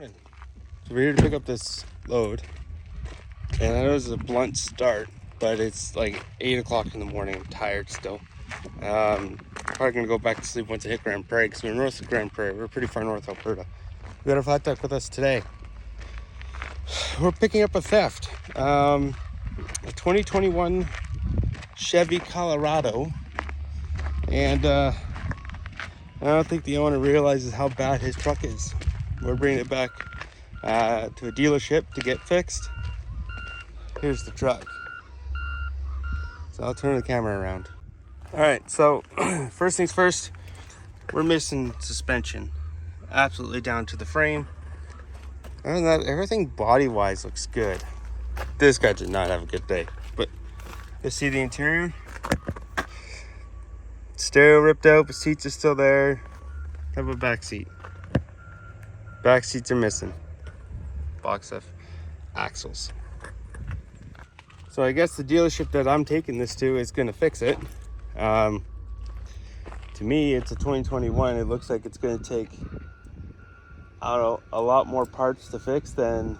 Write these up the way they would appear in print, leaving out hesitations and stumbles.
Morning. So we're here to pick up this load, and I know it's a blunt start, but it's like 8 o'clock in the morning. I'm tired still. Probably gonna go back to sleep once I hit Grand Prairie, because we're north of Grand Prairie. We're pretty far north Alberta. We got a flat duck with us today. We're picking up a theft, a 2021 Chevy Colorado, and I don't think the owner realizes how bad his truck is. We're bringing it back to a dealership to get fixed. Here's the truck. So I'll turn the camera around. All right, so first things first, we're missing suspension. Absolutely down to the frame. Other than that, everything body-wise looks good. This guy did not have a good day, but you see the interior? Stereo ripped out, but seats are still there. How about back seat? Back seats are missing. Box of axles. So I guess the dealership that I'm taking this to is going to fix it. To me, it's a 2021. It looks like it's going to take, I don't know, a lot more parts to fix than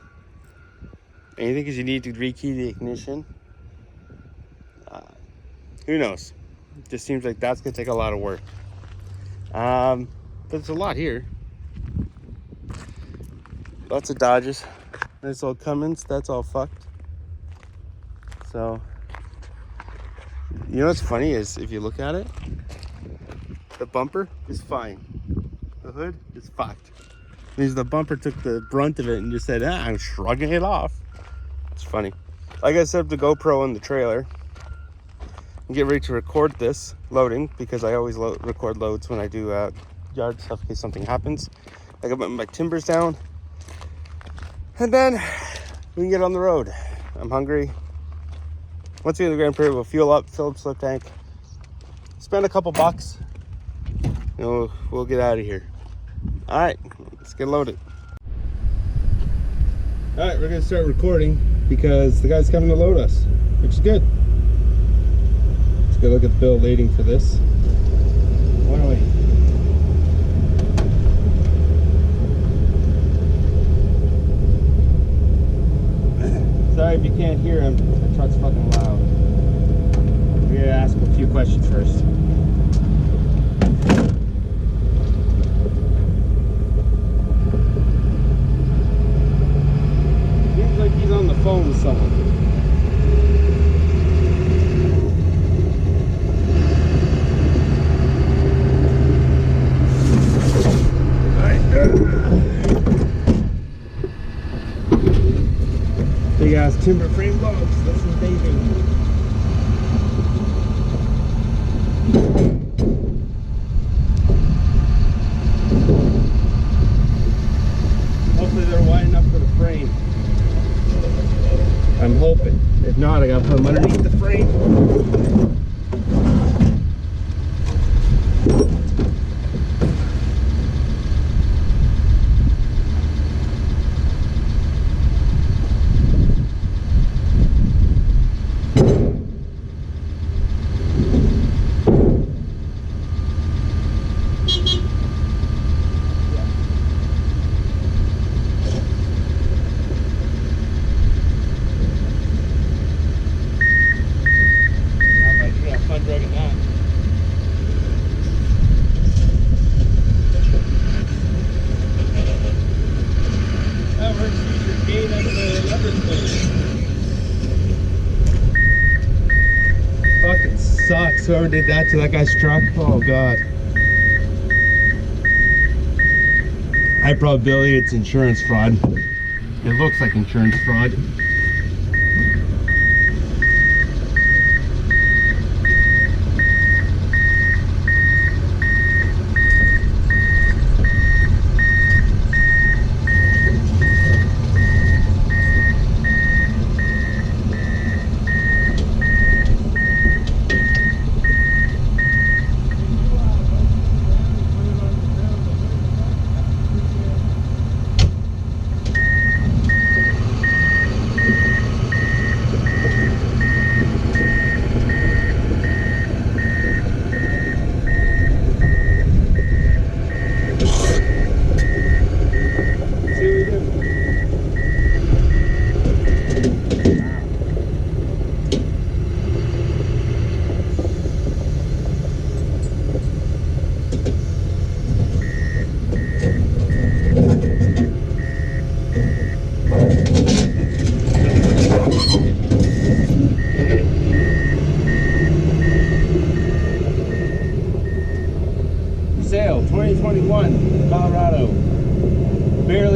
anything, because you need to rekey the ignition. Who knows? It just seems like that's going to take a lot of work. But it's a lot here. Lots of Dodges. This old Cummins, that's all fucked. So, you know what's funny is, if you look at it, the bumper is fine. The hood is fucked. Means the bumper took the brunt of it and just said, I'm shrugging it off. It's funny. Like I set up the GoPro in the trailer and get ready to record this loading, because I always record loads when I do yard stuff in case something happens. I got my timbers down. And then we can get on the road. I'm hungry. Once we get to Grand Prairie, we'll fuel up, fill up slip tank, spend a couple bucks, and we'll get out of here. All right, let's get loaded. All right, we're gonna start recording because the guy's coming to load us, which is good. Let's go look at the bill of lading for this. What are we? Sorry if you can't hear him, the truck's fucking loud. We're gonna ask him a few questions first. Seems like he's on the phone with someone. Big ass timber frame logs, that's what they do. Hopefully they're wide enough for the frame. I'm hoping. If not, I gotta put them underneath the frame. Fucking sucks. Whoever did that to that guy's truck. Oh god. High probability it's insurance fraud. It looks like insurance fraud.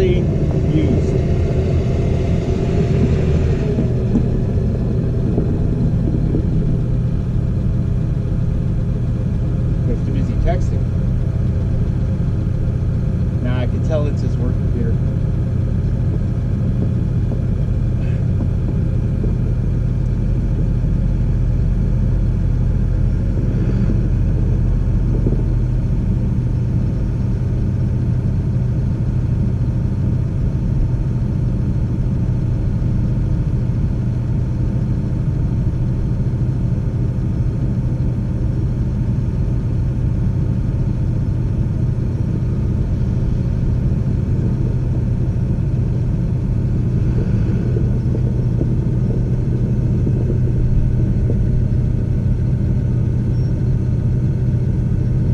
barely used. He's too busy texting. Now I can tell it's his work computer.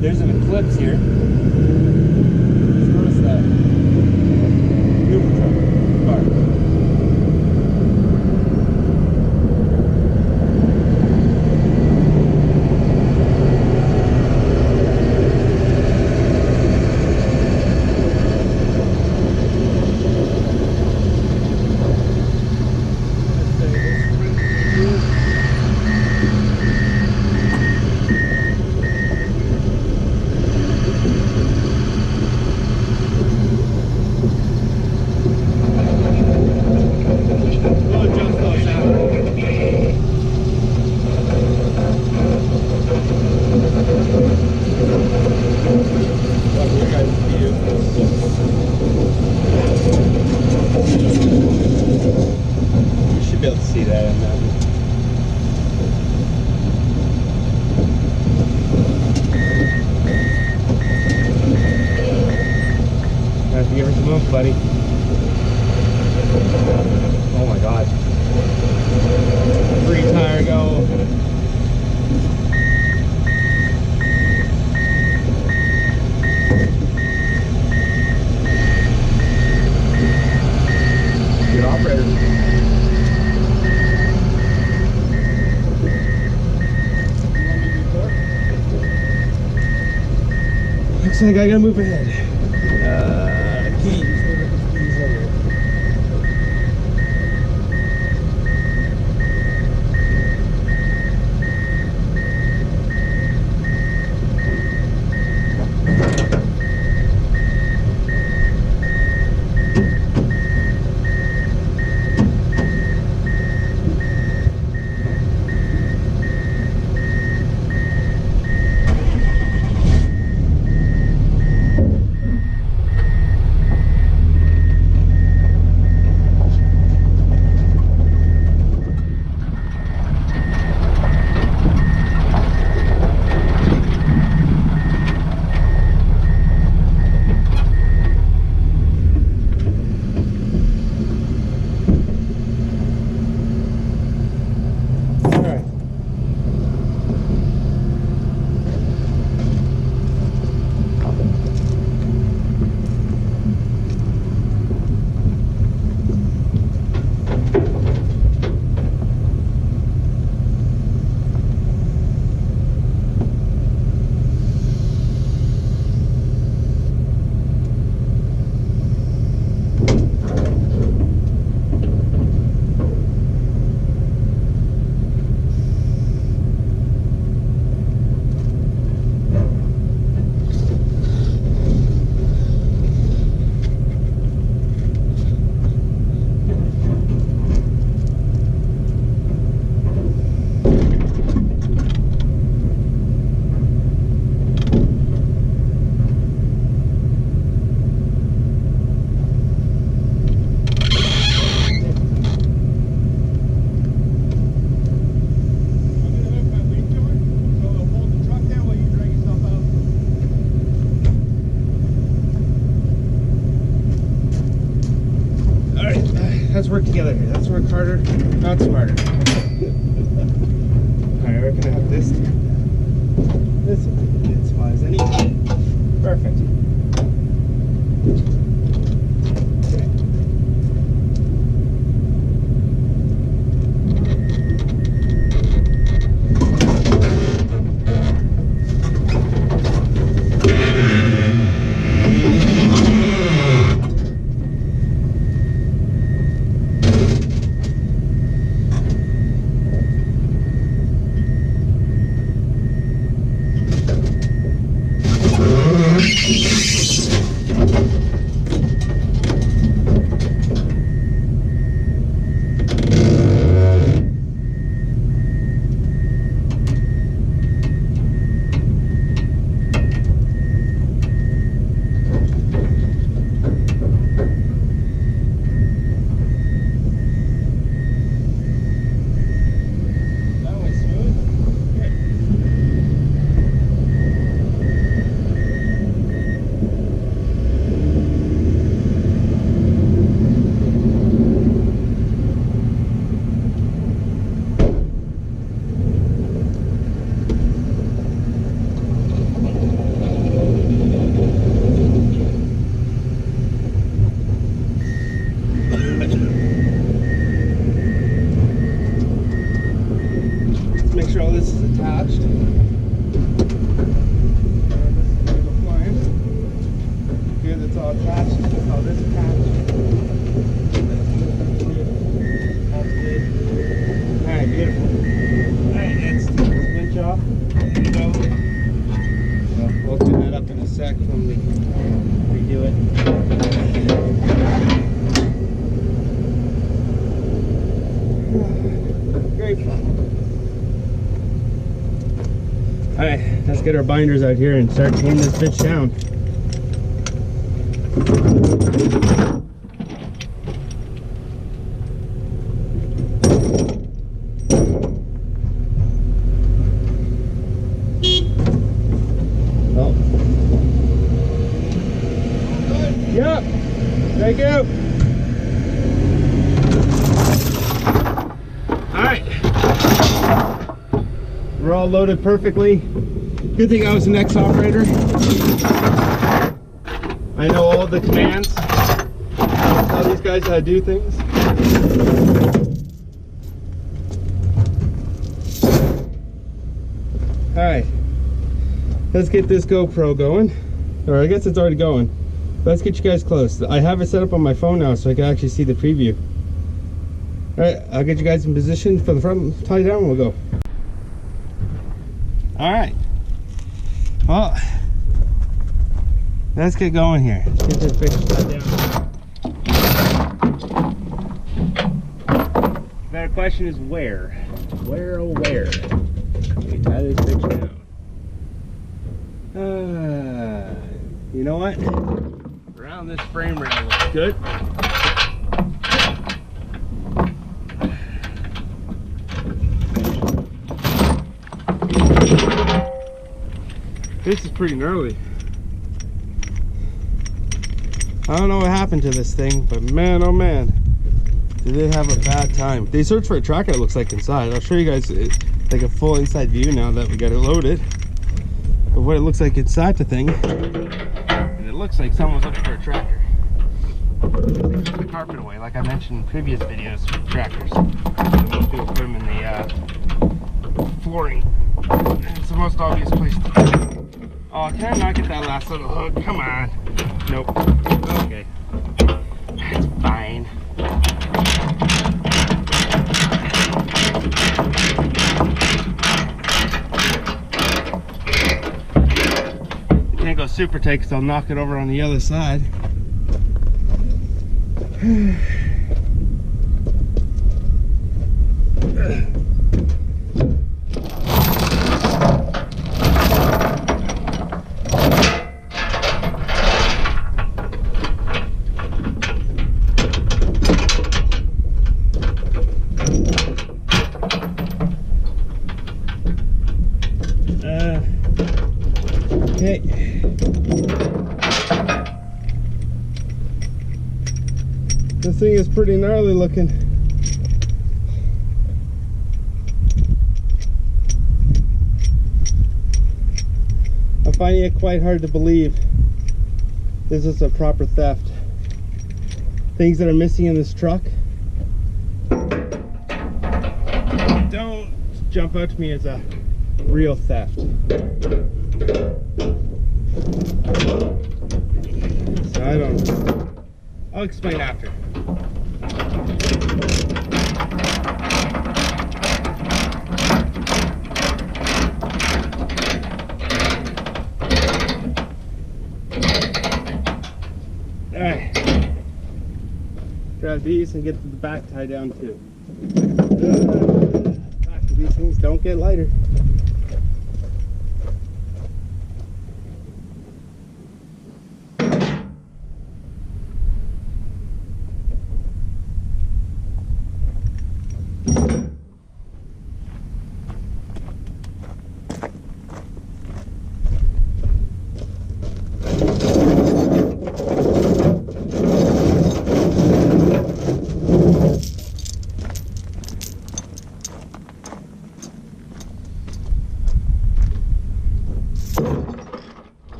There's an eclipse here. Just notice that. Uber truck. Car. You should be able to see that in that. Have to give her some oomph, buddy. Oh my god. Free tire go. Good operator. Looks like I gotta move ahead. Keys. Let's work together here. Let's work harder, not smarter. Alright, we're gonna have this. This will be as far as any. Perfect. attached. This is the appliance. Here that's all attached. Oh, this attached. That's good. Alright, beautiful. Alright, let's take this winch off. There you go. So we'll clean that up in a sec when we redo it. Great fun. Alright, let's get our binders out here and start taking this bitch down. Oh. Yep. Thank you. Alright. We're all loaded perfectly. Good thing I was an ex-operator. I know all the commands. Tell these guys how to do things. Alright. Let's get this GoPro going. Or I guess it's already going. Let's get you guys close. I have it set up on my phone now so I can actually see the preview. Alright, I'll get you guys in position for the front, tie down, and we'll go. Alright. Well, let's get going here. Let's get this bitch tied down. The better question is where? Where, oh where? We tie this bitch down. You know what? Around this frame rail looks good. This is pretty gnarly. I don't know what happened to this thing, but man, oh man, did they have a bad time. They searched for a tracker, it looks like, inside. I'll show you guys like a full inside view now that we got it loaded of what it looks like inside the thing. And it looks like someone's looking for a tracker. They took the carpet away, like I mentioned in previous videos with trackers. Most people put them in the flooring. It's the most obvious place to put it. Oh, can I not get that last little hook? Come on. Nope. Okay. That's fine. You can't go super tight because I'll knock it over on the other side. Okay. This thing is pretty gnarly looking. I'm finding it quite hard to believe this is a proper theft. Things that are missing in this truck. Don't jump out to me as a real theft. So I don't know. I'll explain after. Alright. Grab these and get to the back tie down too. These things don't get lighter.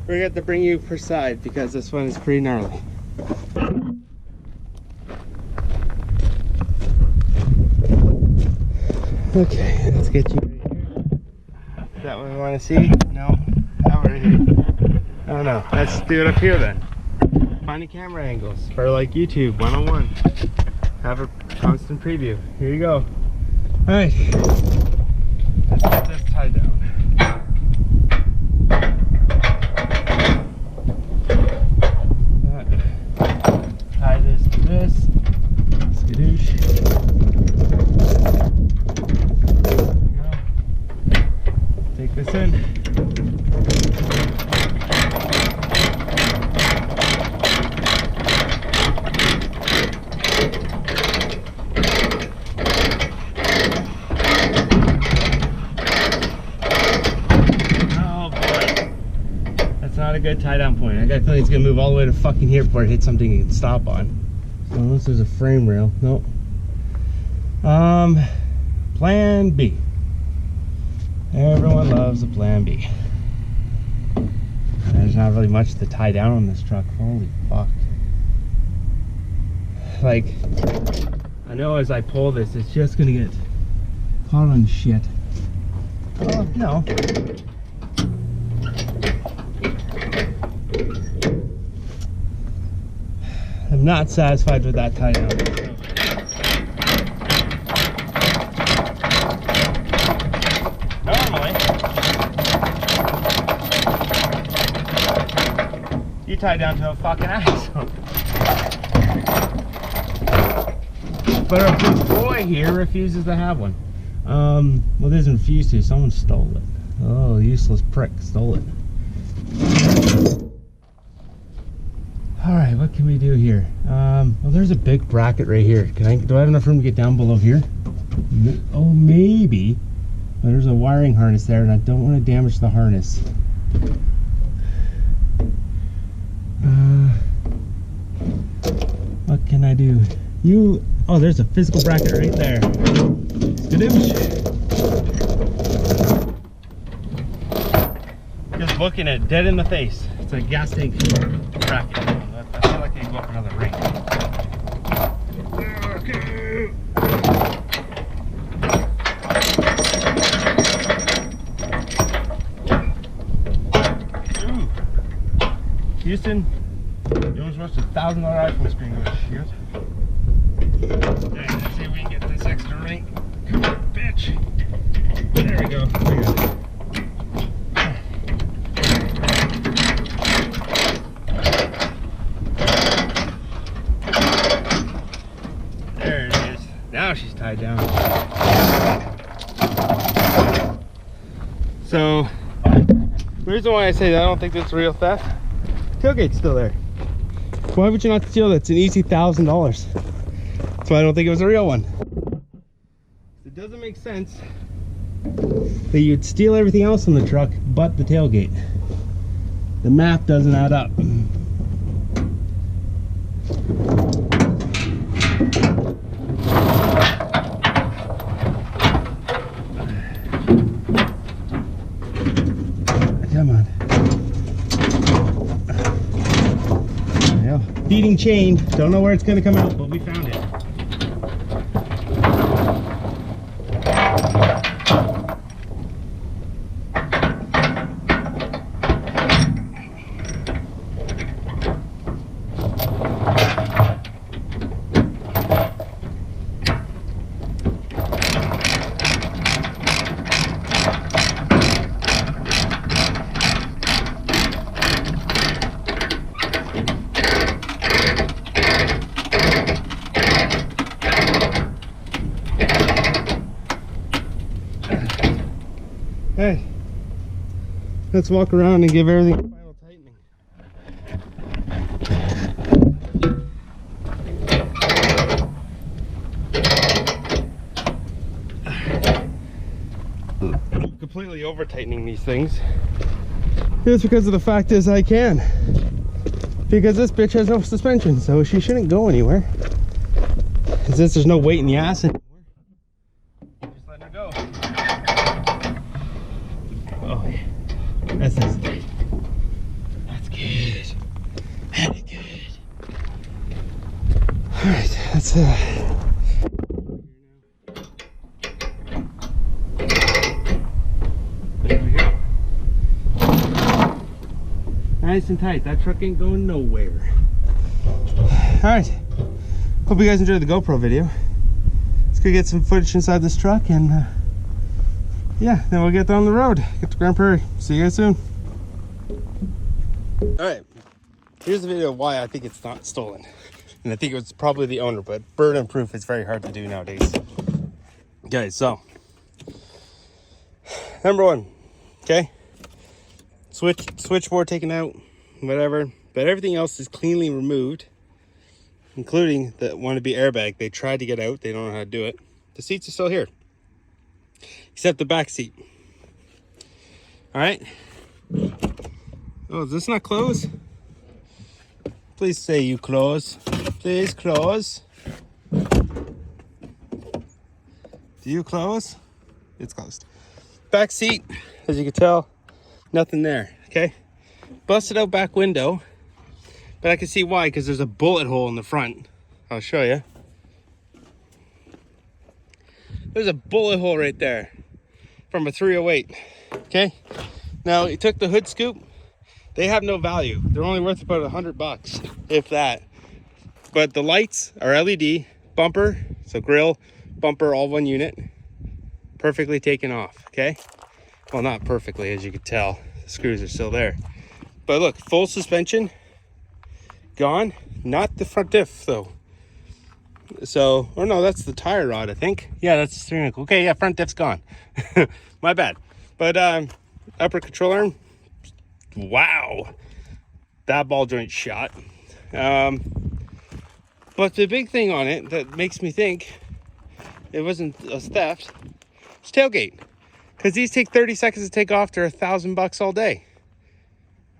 We're gonna have to bring you per side because this one is pretty gnarly. Okay, let's get you right here. Is that what we want to see? No. That one right here. I don't know. Let's do it up here then. Finding camera angles for like YouTube 101. Have a constant preview. Here you go. Alright. Let's get this tied down. Tie this to this. Skadoosh. Take this in. Oh boy. That's not a good tie down point. I got a feeling it's gonna move all the way to fucking here before it hits something you can stop on. So unless there's a frame rail. Nope. Plan B. Everyone loves a plan B. There's not really much to tie down on this truck. Holy fuck. Like, I know as I pull this, it's just gonna get caught on shit. Oh, no. I'm not satisfied with that tie down. You tie down to a fucking asshole. But our big boy here refuses to have one. Well, it doesn't refuse to. Someone stole it. Oh, useless prick stole it. All right, what can we do here? Well, there's a big bracket right here. Do I have enough room to get down below here? Oh, maybe. But there's a wiring harness there, and I don't want to damage the harness. What can I do? Oh, there's a physical bracket right there. Skadoosh. Just looking at it dead in the face. It's a gas tank bracket. I feel like I can go up another ring. Okay. Ooh. Houston, you almost watched a $1,000 iPhone screen go to shit. Dang, let's see if we can get this extra ring. Come on, bitch. There we go. There it is. Now she's tied down. So, the reason why I say that I don't think that's real theft, tailgate's still there. Why would you not steal that? It's an easy $1,000. That's why I don't think it was a real one. It doesn't make sense that you'd steal everything else in the truck but the tailgate. The math doesn't add up. Come on. There we go. Feeding chain. Don't know where it's going to come out, but we found it. Hey, let's walk around and give everything a final tightening. I'm completely over tightening these things. It's because of the fact is I can. Because this bitch has no suspension, so she shouldn't go anywhere. And since there's no weight in the ass anymore, just letting her go. Oh, yeah. That's nice. That's there we go. Nice and tight. That truck ain't going nowhere. All right. Hope you guys enjoyed the GoPro video. Let's go get some footage inside this truck, and yeah, then we'll get down the road, get to Grand Prairie. See you guys soon. All right. Here's the video of why I think it's not stolen. And I think it was probably the owner, but burden proof is very hard to do nowadays. Okay, so number one, okay, switchboard taken out, whatever, but everything else is cleanly removed, including the wannabe airbag. They tried to get out, they don't know how to do it. The seats are still here, except the back seat. All right. Oh, is this not closed? Please say you close. Please close. Do you close? It's closed. Back seat, as you can tell, nothing there, okay? Busted out back window, but I can see why, because there's a bullet hole in the front. I'll show you. There's a bullet hole right there from a 308, okay? Now, he took the hood scoop. They have no value. They're only worth about $100, if that. But the lights are LED, bumper, so grill, bumper, all one unit, perfectly taken off, okay? Well, not perfectly, as you can tell. The screws are still there. But look, full suspension, gone. Not the front diff, though. So, oh no, that's the tire rod, I think. Yeah, that's the steering wheel. Okay, yeah, front diff's gone. My bad. But upper control arm, wow, that ball joint shot. But the big thing on it that makes me think it wasn't a theft is tailgate, because these take 30 seconds to take off. They're $1,000 all day,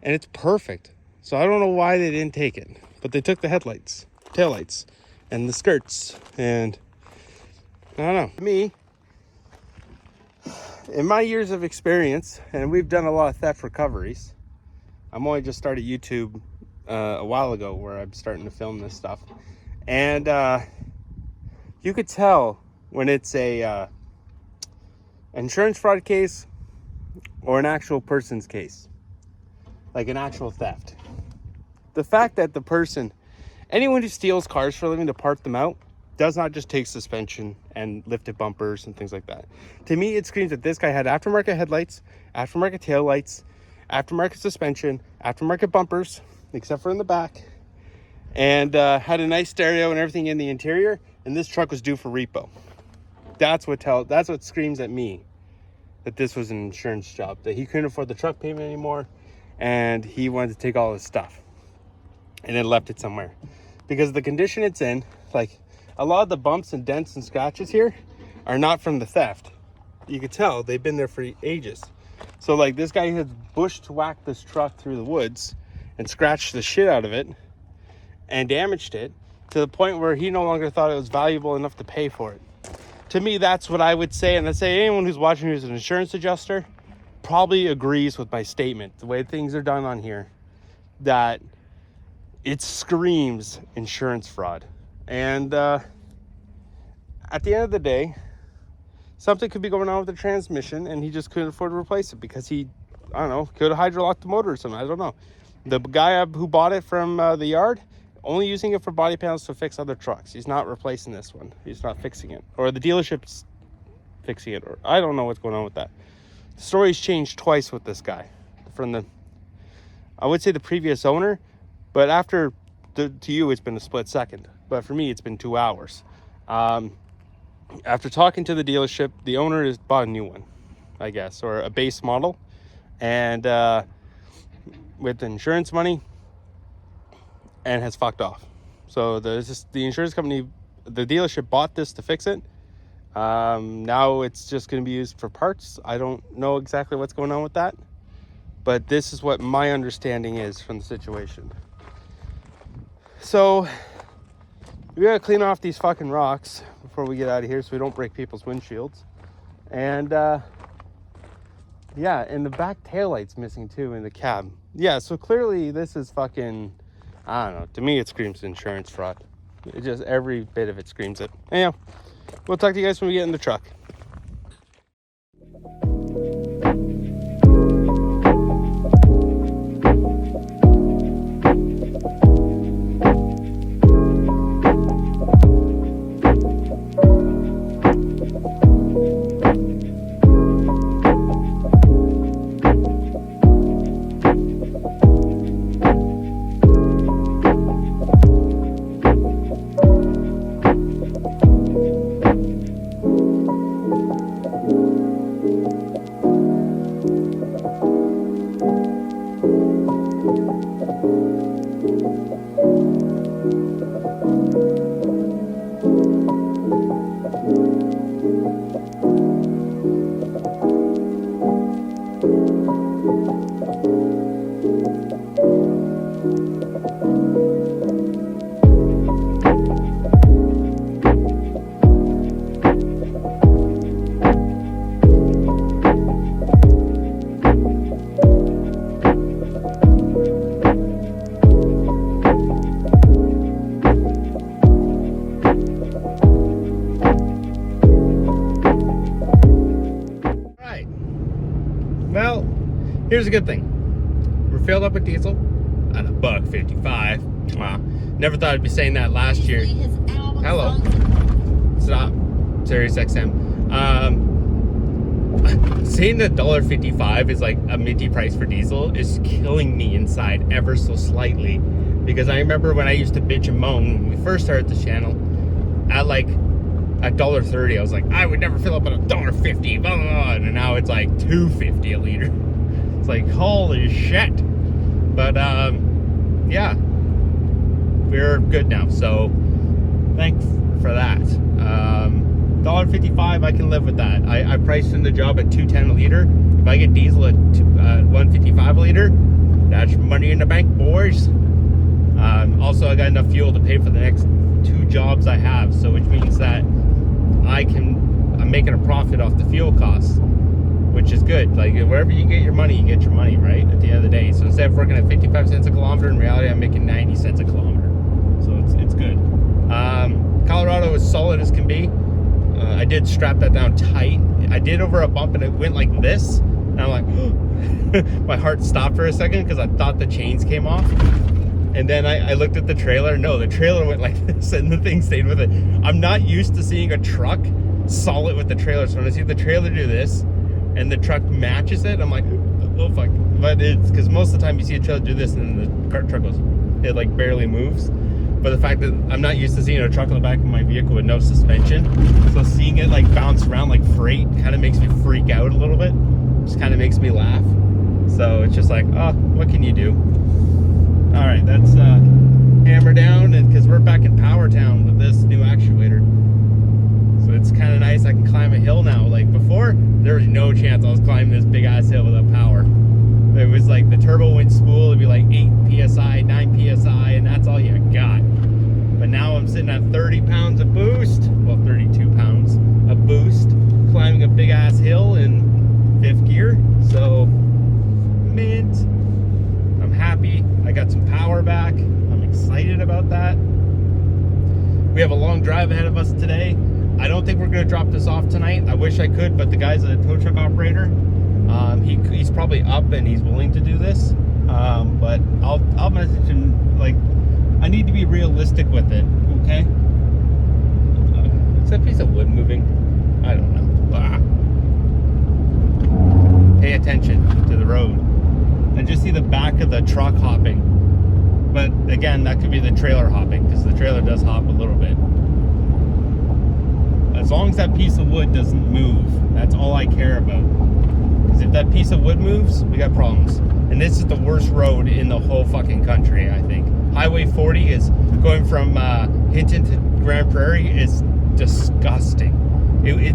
and it's perfect. So I don't know why they didn't take it, but they took the headlights, taillights, and the skirts. And I don't know, me, in my years of experience, and we've done a lot of theft recoveries. I'm only just started YouTube a while ago, where I'm starting to film this stuff. And you could tell when it's a insurance fraud case or an actual person's case, like an actual theft. The fact that the person, anyone who steals cars for a living to part them out, does not just take suspension and lifted bumpers and things like that. To me, it screams that this guy had aftermarket headlights, aftermarket taillights, aftermarket suspension, aftermarket bumpers, except for in the back, and had a nice stereo and everything in the interior, and this truck was due for repo. That's what screams at me that this was an insurance job, that he couldn't afford the truck payment anymore, and he wanted to take all his stuff and then left it somewhere. Because the condition it's in, like a lot of the bumps and dents and scratches here are not from the theft. You can tell they've been there for ages. So like this guy has bushwhacked this truck through the woods and scratched the shit out of it and damaged it to the point where he no longer thought it was valuable enough to pay for it. To me, that's what I would say. And I say anyone who's watching who's an insurance adjuster probably agrees with my statement, the way things are done on here, that it screams insurance fraud. And at the end of the day, something could be going on with the transmission and he just couldn't afford to replace it because he, I don't know, could have hydrolocked the motor or something. I don't know. The guy who bought it from the yard, only using it for body panels to fix other trucks. He's not replacing this one. He's not fixing it. Or the dealership's fixing it. Or I don't know what's going on with that. The story's changed twice with this guy. From the, I would say the previous owner, but after, to you, it's been a split second. But for me, it's been 2 hours. After talking to the dealership, the owner has bought a new one, I guess, or a base model. And with the insurance money, and has fucked off. So the insurance company, the dealership bought this to fix it. Now it's just going to be used for parts. I don't know exactly what's going on with that, but this is what my understanding is from the situation. So we gotta clean off these fucking rocks before we get out of here so we don't break people's windshields. And yeah, and the back taillight's missing too in the cab. Yeah, so clearly this is fucking, I don't know, to me it screams insurance fraud. It just, every bit of it screams it. Anyhow, we'll talk to you guys when we get in the truck. Well, here's a good thing. We're filled up with diesel at $1.55. Wow. Never thought I'd be saying that last year. Hello. Stop. Sirius XM. Saying that $1.55 is like a minty price for diesel is killing me inside ever so slightly. Because I remember when I used to bitch and moan when we first started the channel at like $1.30, I was like, I would never fill up at $1.50, blah, blah, blah. And now it's like $2.50 a liter. It's like, holy shit. But yeah, we're good now, so thanks for that. $1.55, I can live with that. I priced in the job at $2.10 a liter. If I get diesel at $1.55 a liter, that's money in the bank, boys. Also, I got enough fuel to pay for the next 2 jobs I have, so which means that I'm making a profit off the fuel costs, which is good. Like, wherever you get your money, you get your money, right? At the end of the day. So instead of working at 55 cents a kilometer, in reality, I'm making 90 cents a kilometer. So it's good. Colorado is solid as can be. I did strap that down tight. I did over a bump and it went like this. And I'm like, my heart stopped for a second because I thought the chains came off. And then I looked at the trailer. No, the trailer went like this and the thing stayed with it. I'm not used to seeing a truck solid with the trailer. So when I see the trailer do this and the truck matches it, I'm like, oh fuck. But it's because most of the time you see a trailer do this and then the truck goes, it like barely moves. But the fact that I'm not used to seeing a truck on the back of my vehicle with no suspension, so seeing it like bounce around like freight kind of makes me freak out a little bit. Just kind of makes me laugh. So it's just like, oh, what can you do? All right, that's hammer down, and because we're back in Power Town with this new actuator, so it's kind of nice. I can climb a hill now. Like before, there was no chance I was climbing this big ass hill without power. It was like the turbo went spool, it'd be like 8 psi, 9 psi, and that's all you got. But now I'm sitting at 30 pounds of boost, well 32 pounds of boost, climbing a big ass hill in 5th gear. So mint. I'm happy. I got some power back. I'm excited about that. We have a long drive ahead of us today. I don't think we're going to drop this off tonight. I wish I could, but the guy's a tow truck operator. He's probably up and he's willing to do this. But I'll message him. Like, I need to be realistic with it. Okay. Is that piece of wood moving? I don't know. Pay attention to the road. And just see the back of the truck hopping. But again, that could be the trailer hopping, because the trailer does hop a little bit. As long as that piece of wood doesn't move, that's all I care about. Because if that piece of wood moves, we got problems. And this is the worst road in the whole fucking country, I think. Highway 40 is going from Hinton to Grand Prairie is disgusting.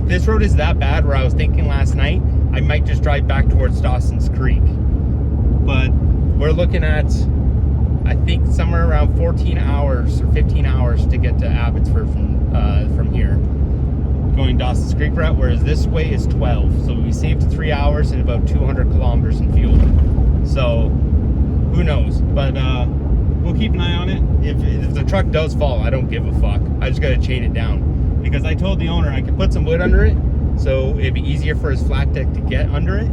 This road is that bad where I was thinking last night I might just drive back towards Dawson's Creek. But we're looking at, I think, somewhere around 14 hours or 15 hours to get to Abbotsford from here, going Dawson's Creek route, whereas this way is 12. So we saved 3 hours and about 200 kilometers in fuel. So who knows? But we'll keep an eye on it. If the truck does fall, I don't give a fuck. I just gotta chain it down, because I told the owner I could put some wood under it, so it'd be easier for his flat deck to get under it.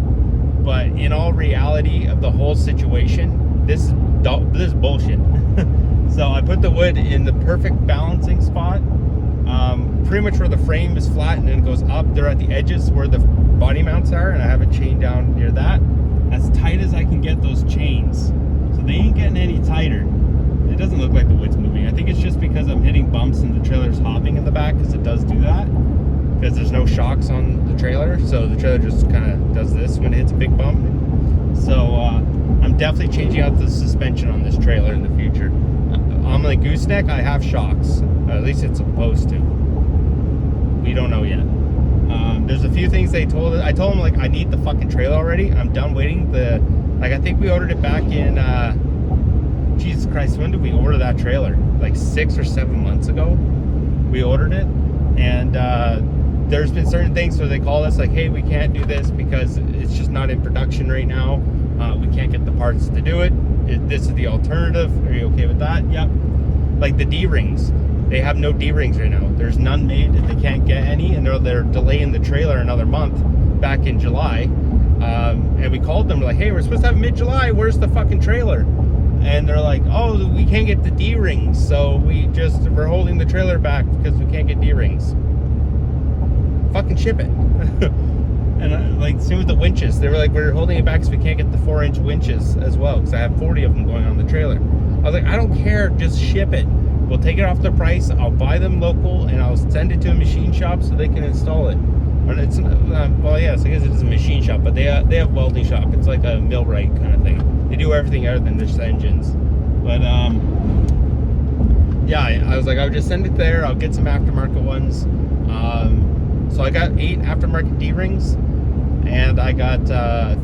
But in all reality of the whole situation, this is bullshit. So I put the wood in the perfect balancing spot, pretty much where the frame is flat and then it goes up. They're at the edges where the body mounts are, and I have it chained down near that, as tight as I can get those chains. So they ain't getting any tighter. It doesn't look like the wood's moving. I think it's just because I'm hitting bumps and the trailer's hopping in the back, because it does do that, because there's no shocks on the trailer. So the trailer just kind of does this when it hits a big bump. So I'm definitely changing out the suspension on this trailer in the future. On the gooseneck, I have shocks. At least it's supposed to. We don't know yet. There's a few things they told us. I told them, like, I need the fucking trailer already. I'm done waiting. I think we ordered it back in, Jesus Christ, when did we order that trailer? Like 6 or 7 months ago, we ordered it. And there's been certain things where they call us like, hey, we can't do this because it's just not in production right now. We can't get the parts to do it. This is the alternative. Are you okay with that? Yep. Like the D-rings. They have no D-rings right now. There's none made. They can't get any, and they're delaying the trailer another month back in July. And we called them, like, hey, we're supposed to have mid-July. Where's the fucking trailer? And they're like, oh, we can't get the D-rings, so we're holding the trailer back because we can't get D-rings. Fucking ship it. And like, same with the winches. They were like, we're holding it back because we can't get the 4-inch winches as well, because I have 40 of them going on the trailer. I was like, I don't care, just ship it. We'll take it off the price. I'll buy them local, and I'll send it to a machine shop so they can install it. And it's well, yes, I guess it is a machine shop, but they have welding shop. It's like a millwright kind of thing. They do everything other than just engines. But yeah, I was like, I'll just send it there. I'll get some aftermarket ones. So I got 8 aftermarket D-rings, and I got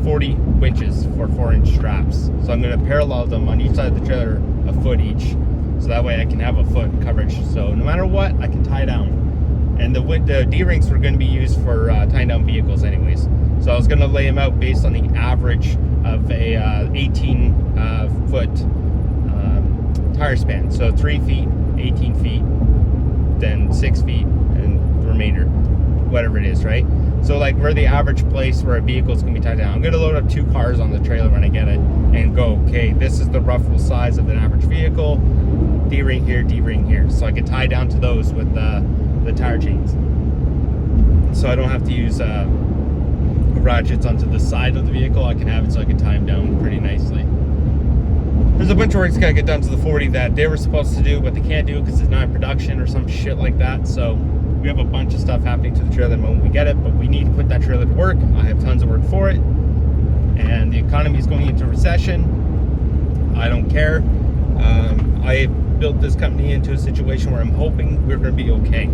40 winches for 4-inch straps. So I'm going to parallel them on each side of the trailer a foot each, so that way I can have a foot coverage. So no matter what, I can tie down. And the D-rings were going to be used for tying down vehicles anyways. So I was going to lay them out based on the average of a 18 foot tire span. So 3 feet, 18 feet, then 6 feet, and the remainder, whatever it is, right? So like, we're the average place where a vehicle's going to be tied down. I'm going to load up 2 cars on the trailer when I get it and go, okay, this is the rough size of an average vehicle. D-ring here, D-ring here. So I can tie down to those with the tire chains. So I don't have to use ratchets onto the side of the vehicle. I can have it so I can tie them down pretty nicely. There's a bunch of work that's got to get done to the 40 that they were supposed to do, but they can't do because it's not in production or some shit like that. So we have a bunch of stuff happening to the trailer the moment we get it, but we need to put that trailer to work. I have tons of work for it, and the economy is going into recession. I don't care. I built this company into a situation where I'm hoping we're going to be okay.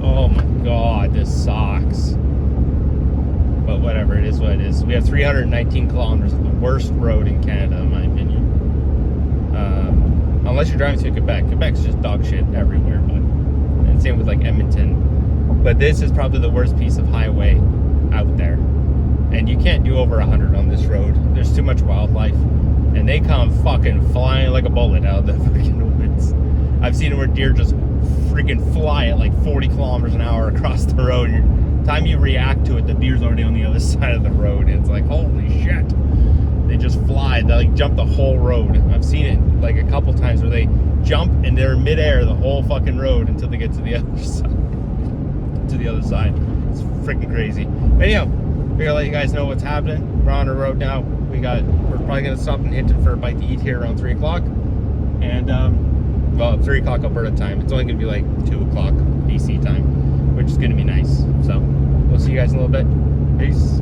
Oh my god, this sucks. But whatever, it is what it is. We have 319 kilometers of the worst road in Canada, in my opinion. Unless you're driving to Quebec. Quebec's just dog shit everywhere, but and same with like Edmonton. But this is probably the worst piece of highway out there. And you can't do over 100 on this road. There's too much wildlife. And they come fucking flying like a bullet out of the fucking woods. I've seen where deer just freaking fly at like 40 kilometers an hour across the road. Time you react to it, the deer's already on the other side of the road. And it's like, holy shit. They just fly. They like jump the whole road. I've seen it like a couple times where they jump and they're in midair the whole fucking road until they get to the other side. It's freaking crazy. But anyhow, I'm gonna let you guys know what's happening. We're on the road now. We're probably gonna stop in Hinton for a bite to eat here around 3 o'clock. And well, 3 o'clock Alberta time. It's only gonna be like 2 o'clock BC time, which is gonna be nice. So we'll see you guys in a little bit. Peace.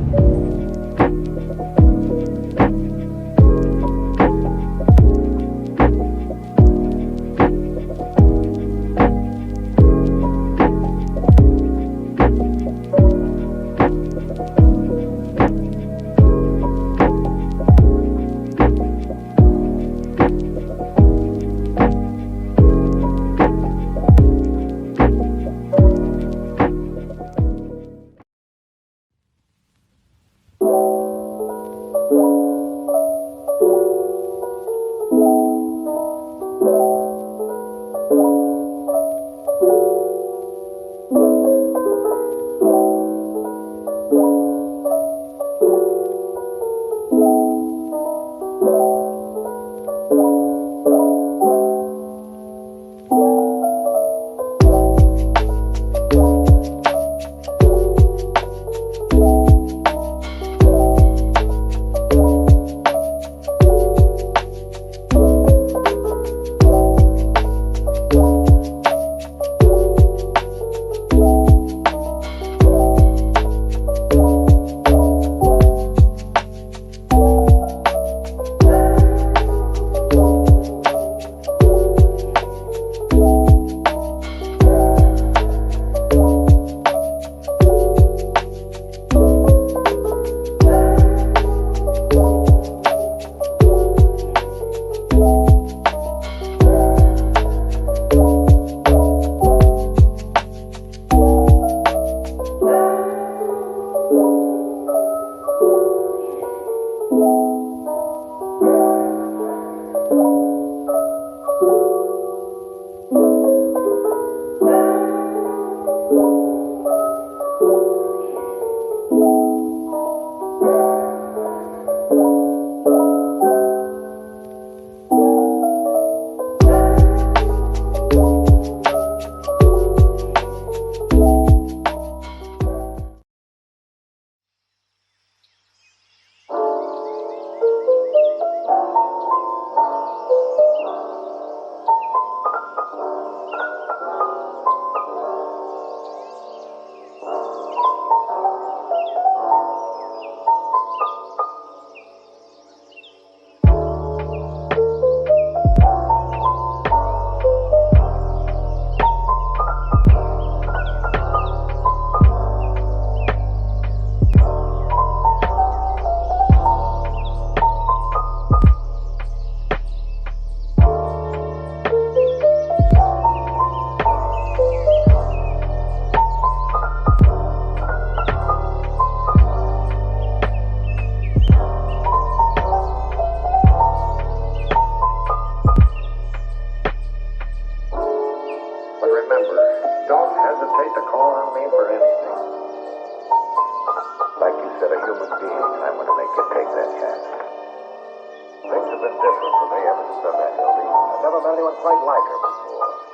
monster manually. I've never met anyone quite like her before.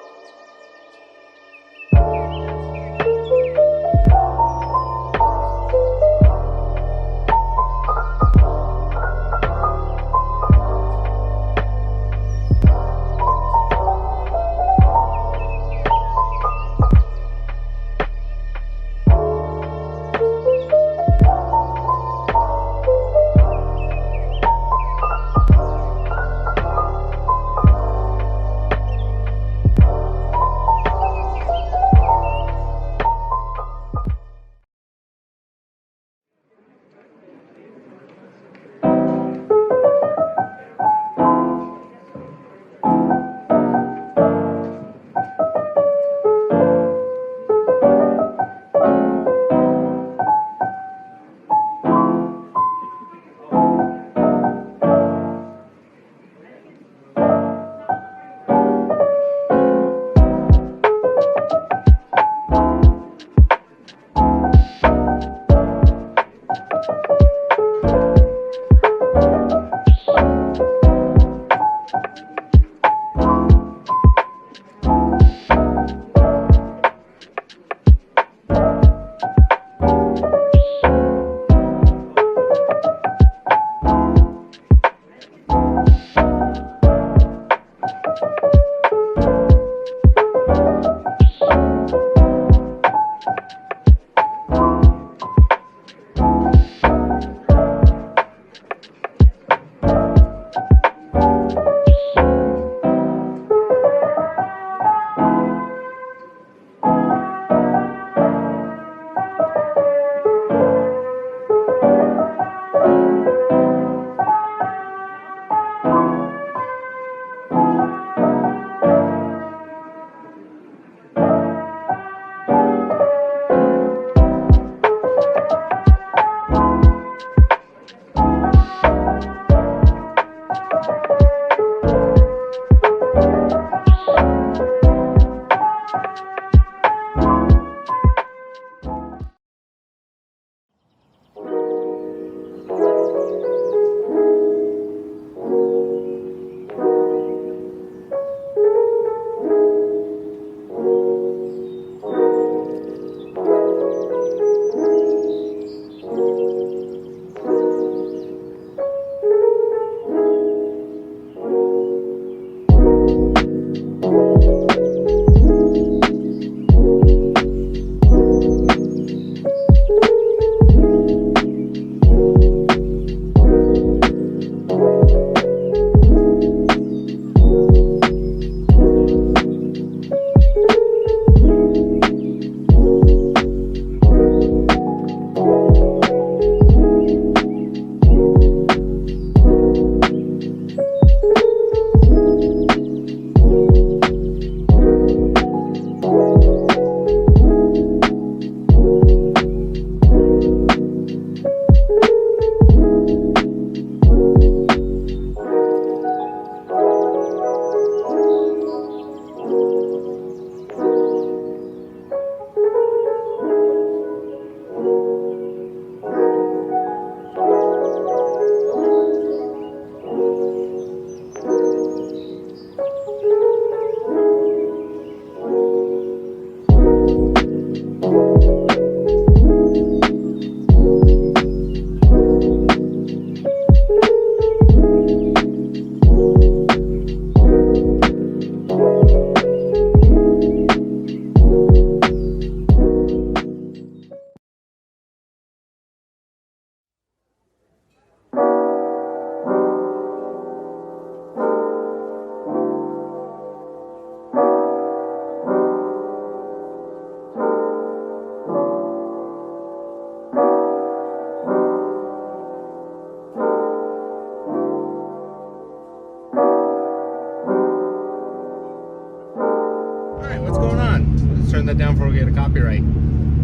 turn that down before we get a copyright.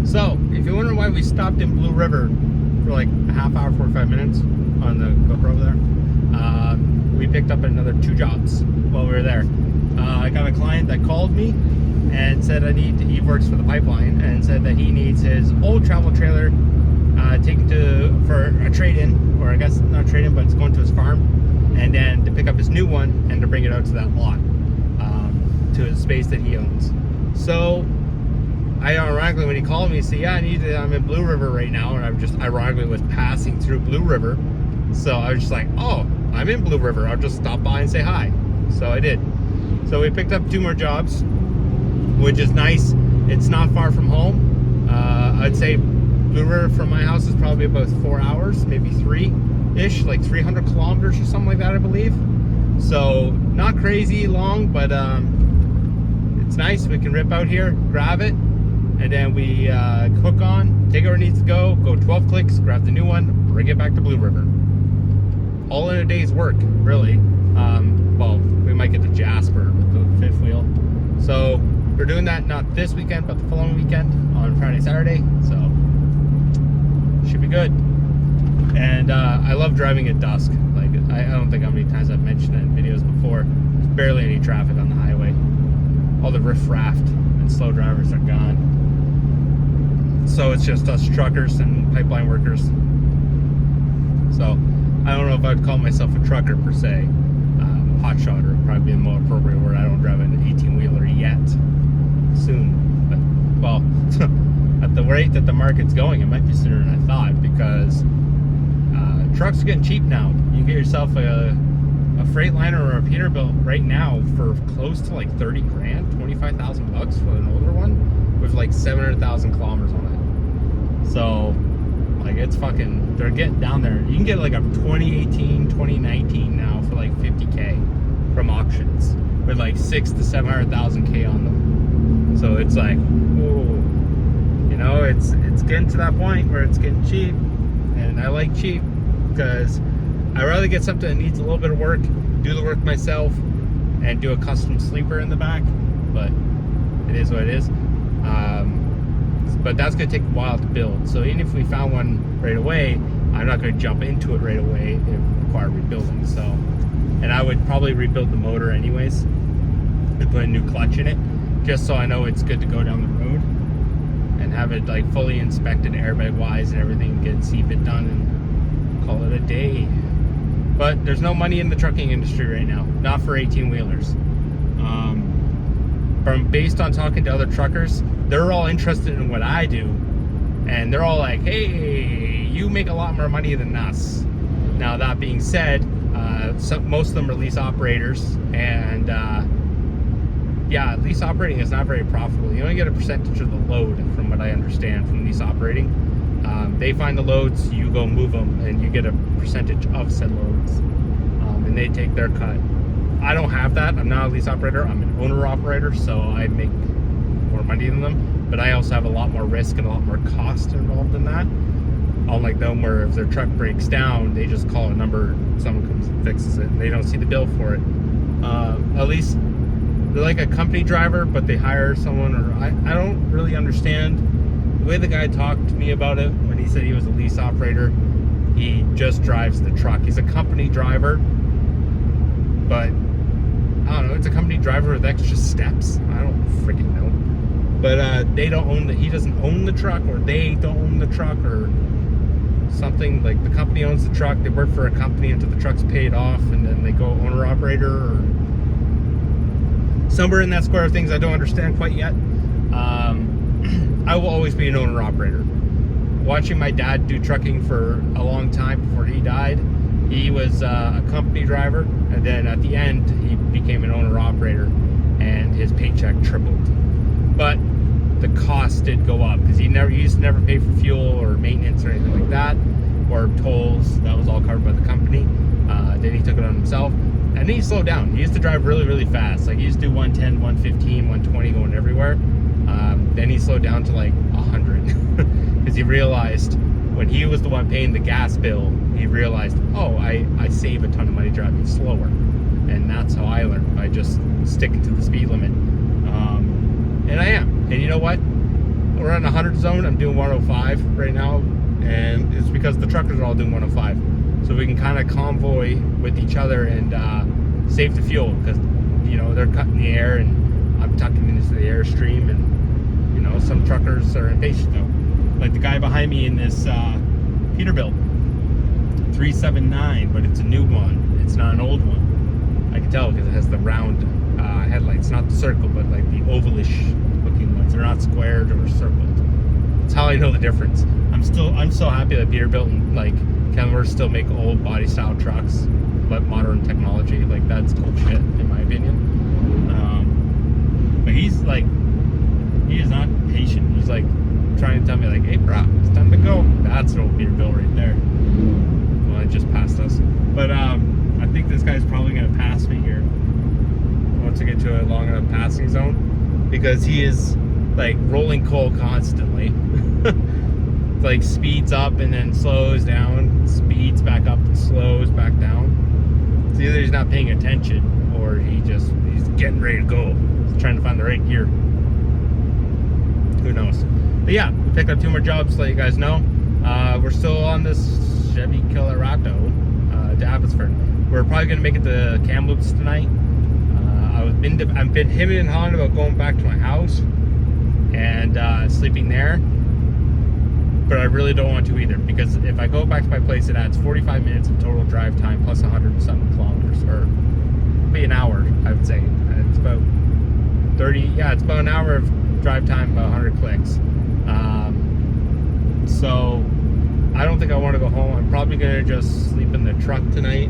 So, if you're wondering why we stopped in Blue River for like a half hour, 45 minutes on the GoPro there, we picked up another 2 jobs while we were there. I got a client that called me and said he works for the pipeline, and said that he needs his old travel trailer taken for a trade-in, or I guess not trade-in, but it's going to his farm, and then to pick up his new one and to bring it out to that lot, to a space that he owns. So I ironically, when he called me, he said, yeah, I'm in Blue River right now, and I'm just ironically was passing through Blue River. So I was just like, oh, I'm in Blue River, I'll just stop by and say hi. So I did. So we picked up 2 more jobs, which is nice. It's not far from home. I'd say Blue River from my house is probably about 4 hours, maybe 3-ish, like 300 kilometers or something like that, I believe. So not crazy long, but it's nice. We can rip out here, grab it, and then we hook on, take it where it needs to go 12 clicks, grab the new one, bring it back to Blue River. All in a day's work, really. Well, we might get to Jasper with the 5th wheel. So we're doing that not this weekend, but the following weekend on Friday, Saturday. So should be good. And I love driving at dusk. Like, I don't think how many times I've mentioned it in videos before. There's barely any traffic on the highway. All the riffraff and slow drivers are gone. So it's just us truckers and pipeline workers. So I don't know if I'd call myself a trucker per se. Hotshot would probably be a more appropriate word. I don't drive an 18-wheeler yet. Soon. But, well, at the rate that the market's going, it might be sooner than I thought, because trucks are getting cheap now. You can get yourself a Freightliner or a Peterbilt right now for close to like 30 grand, 25,000 bucks for an older one with like 700,000 kilometers on it. So, like, it's fucking, they're getting down there. You can get like a 2018, 2019 now for like 50K from auctions with like 600,000 to 700,000 K on them. So it's like, whoa, you know, it's getting to that point where it's getting cheap, and I like cheap because I'd rather get something that needs a little bit of work, do the work myself, and do a custom sleeper in the back. But it is what it is. But that's going to take a while to build. So even if we found one right away, I'm not going to jump into it right away. It would require rebuilding. So, and I would probably rebuild the motor anyways and put a new clutch in it, just so I know it's good to go down the road, and have it like fully inspected airbag wise and everything, get CFIT done, and call it a day. But there's no money in the trucking industry right now, not for 18-wheelers. Based on talking to other truckers, they're all interested in what I do, and they're all like, hey, you make a lot more money than us. Now, that being said, most of them are lease operators, and yeah, lease operating is not very profitable. You only get a percentage of the load, from what I understand from lease operating. They find the loads, you go move them, and you get a percentage of said loads, and they take their cut. I don't have that. I'm not a lease operator. I'm an owner operator, so I make more money than them. But I also have a lot more risk and a lot more cost involved in that. Unlike them, where if their truck breaks down, they just call a number, someone comes and fixes it, and they don't see the bill for it. At least they're like a company driver, but they hire someone, or I don't really understand. The way the guy talked to me about it, when he said he was a lease operator, he just drives the truck. He's a company driver, but I don't know, it's a company driver with extra steps. I don't freaking know. But they don't own he doesn't own the truck, or they don't own the truck, or something. Like, the company owns the truck, they work for a company until the truck's paid off, and then they go owner operator, or somewhere in that square of things I don't understand quite yet. I will always be an owner operator. Watching my dad do trucking for a long time before he died, he was a company driver, and then at the end he became an owner operator, and his paycheck tripled. But the cost did go up, because he used to never pay for fuel or maintenance or anything like that, or tolls. That was all covered by the company. Then he took it on himself, and then he slowed down. He used to drive really, really fast. Like, he used to do 110, 115, 120 going everywhere. Then he slowed down to like 100 because he realized, when he was the one paying the gas bill, he realized, oh, I save a ton of money driving slower. And that's how I learned, by just sticking to the speed limit. And I am. And you know what? We're on the 100 zone. I'm doing 105 right now. And it's because the truckers are all doing 105. So we can kind of convoy with each other and save the fuel, because, you know, they're cutting the air and I'm tucking into the airstream, and, you know, some truckers are impatient though. Like the guy behind me in this Peterbilt 379, but it's a new one. It's not an old one. I can the round headlights, not the circle, but like the ovalish looking ones. They're not squared or circled. That's how I know the difference. I'm so happy that Peterbilt and like Kenworth still make old body style trucks, but modern technology. Like that's cool shit in my opinion. But he is not patient. He's like trying to tell me like, hey bro, it's time to go. That's an old Peterbilt right there. Well, it just passed us. But I think this guy's probably gonna pass me here once I get to a long enough passing zone, because he is like rolling coal constantly. Like speeds up and then slows down, speeds back up and slows back down. So either he's not paying attention or he's getting ready to go. He's trying to find the right gear. Who knows? But yeah, we picked up 2 more jobs to let you guys know. We're still on this Chevy Colorado to Abbotsford. We're probably gonna make it to Kamloops tonight. I've been hemming and hawing about going back to my house and sleeping there, but I really don't want to either, because if I go back to my place, it adds 45 minutes of total drive time plus 100 and something kilometers, or maybe an hour, I would say. It's about 30. Yeah, it's about an hour of drive time, about 100 clicks. So I don't think I want to go home. I'm probably gonna just sleep in the truck tonight,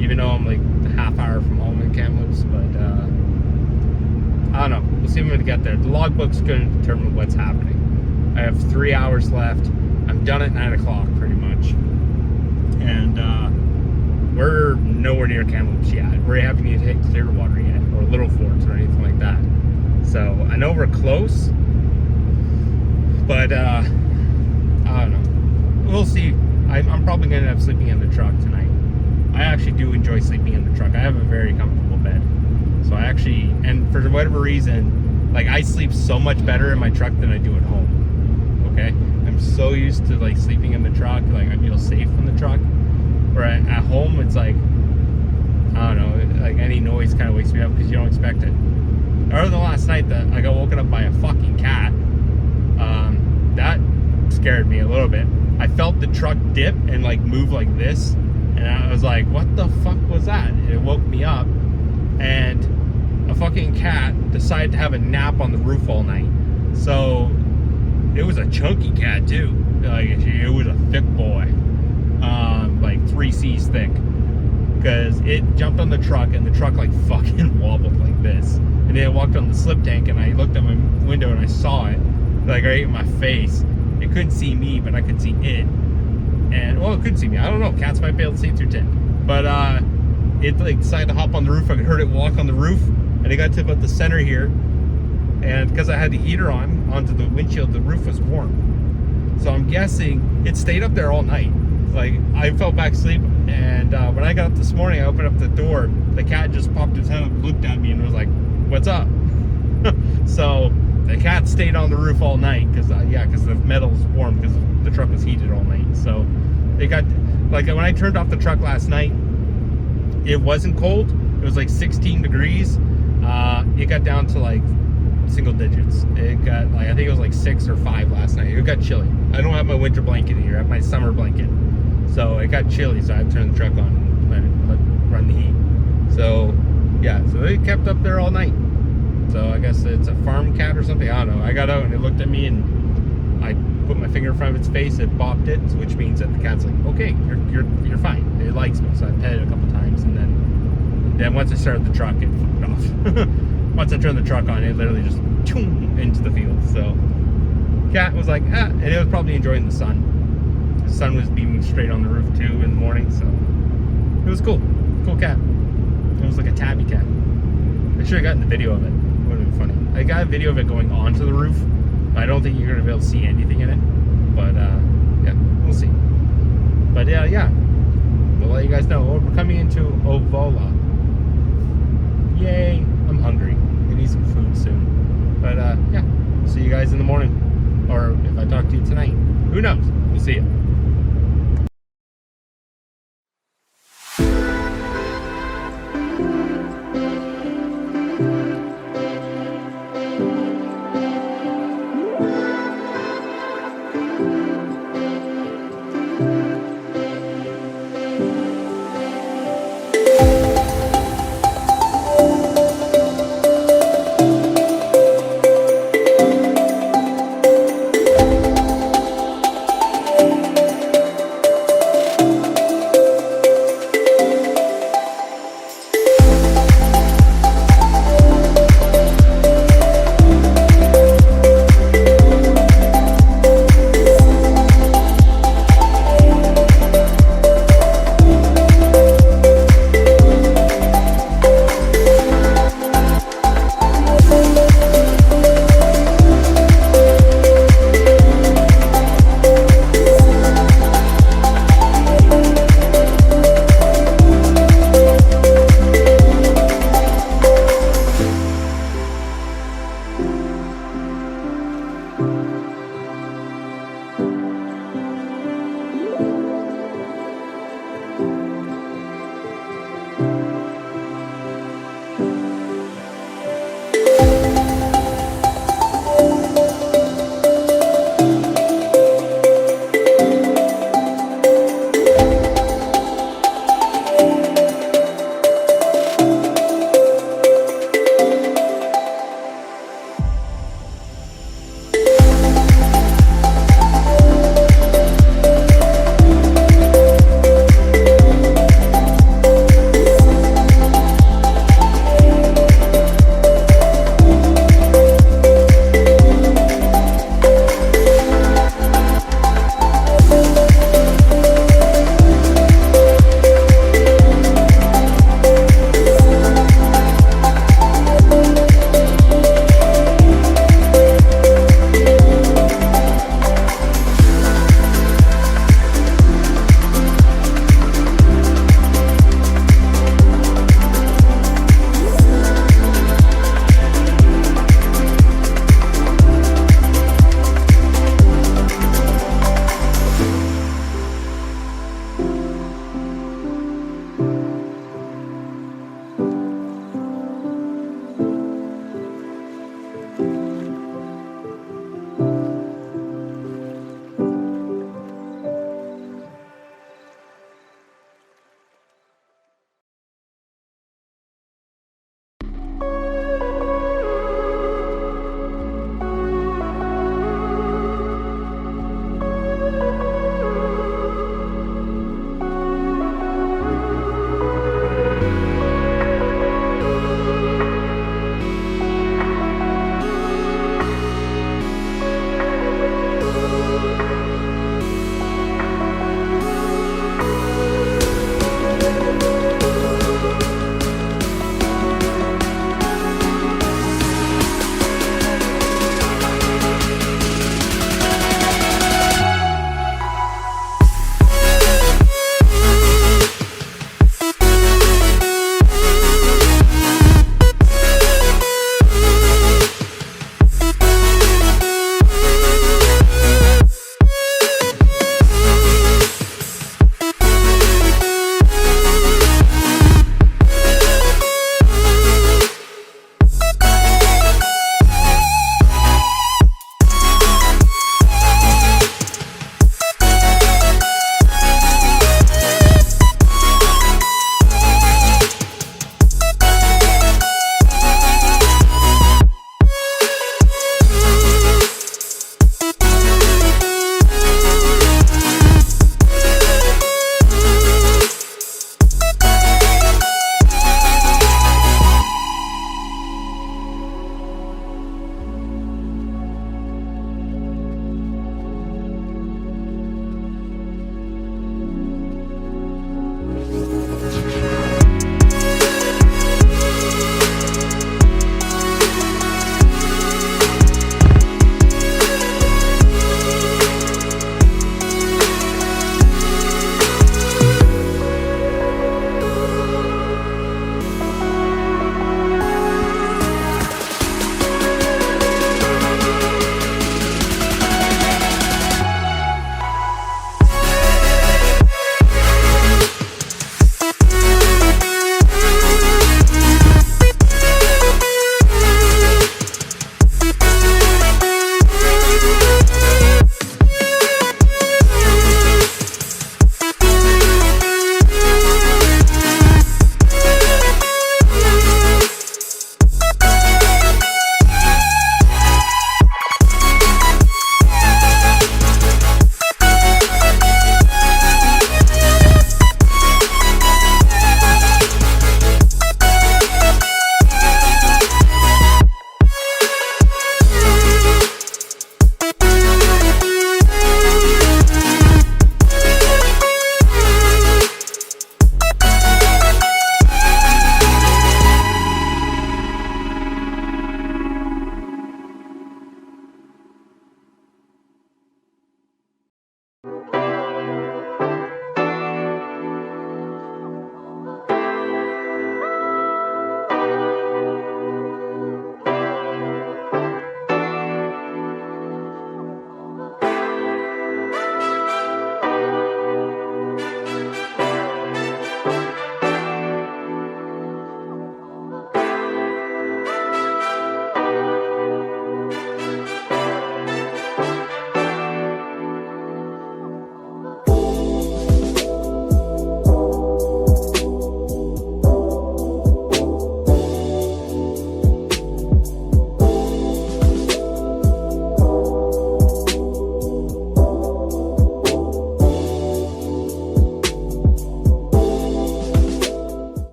even though I'm like a half hour from home in Kamloops. But I don't know. We'll see when we get there. The logbook's gonna determine what's happening. I have 3 hours left. I'm done at 9 o'clock pretty much, and we're nowhere near Kamloops yet. We haven't even hit Clearwater yet, or Little Forks, or anything like that. So I know we're close, but I don't know. We'll see. I'm probably gonna end up sleeping in the truck tonight. I actually do enjoy sleeping in the truck. I have a very comfortable bed, so I actually, and for whatever reason, like I sleep so much better in my truck than I do at home. Okay, I'm so used to like sleeping in the truck, like I feel safe in the truck. Where at home, it's like, I don't know, like any noise kind of wakes me up because you don't expect it. Other than last night, that I got woken up by a fucking cat. That scared me a little bit. I felt the truck dip and like move like this, and I was like, what the fuck was that? And it woke me up, and a fucking cat decided to have a nap on the roof all night. So it was a chunky cat too. Like it was a thick boy, like 3 C's thick, because it jumped on the truck and the truck like fucking wobbled like this, and then it walked on the slip tank, and I looked at my window and I saw it like right in my face. It couldn't see me, but I could see it. And well, it couldn't see me. I don't know. Cats might be able to see through tint. But it like decided to hop on the roof. I heard it walk on the roof, and it got to about the center here. And because I had the heater onto the windshield, the roof was warm. So I'm guessing it stayed up there all night. Like I fell back asleep, and when I got up this morning, I opened up the door. The cat just popped his head up, looked at me, and was like, "What's up?" So the cat stayed on the roof all night because the metal was warm because the truck was heated all night. So it got, like when I turned off the truck last night, it wasn't cold. It was like 16 degrees. It got down to like single digits. It got like, I think it was like 6 or 5 last night. It got chilly. I don't have my winter blanket here. I have my summer blanket. So it got chilly, so I had to turn the truck on and let run the heat. So yeah, so it kept up there all night. So I guess it's a farm cat or something. I don't know. I got out and it looked at me, and I put my finger in front of its face. It bopped it, which means that the cat's like, okay, you're fine. It likes me. So I pet it a couple times, and then once I started the truck, it fucked off. Once I turned the truck on, it literally just into the field. So cat was like, and it was probably enjoying the sun. The sun was beaming straight on the roof too in the morning, so it was cool. Cool cat. It was like a tabby cat. I should have gotten the video of it. Would have been funny. I got a video of it going onto the roof. I don't think you're gonna be able to see anything in it, but yeah, we'll see. But yeah, we'll let you guys know. We're coming into Ovola. Yay! I'm hungry. I need some food soon. But yeah, see you guys in the morning, or if I talk to you tonight, who knows? We'll see you.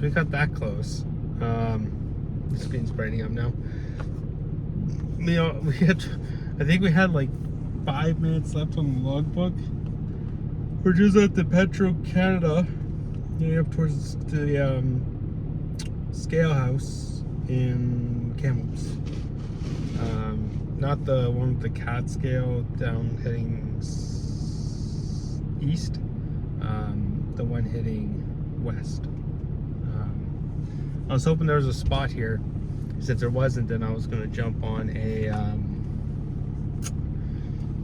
we got that close. The screen's brightening up now. You know, I think we had like 5 minutes left on the logbook. We're just at the Petro Canada, getting up towards the scale house in Kamloops. Not the one with the cat scale down heading east, the one heading west. I was hoping there was a spot here. Since there wasn't, then I was going to jump on a I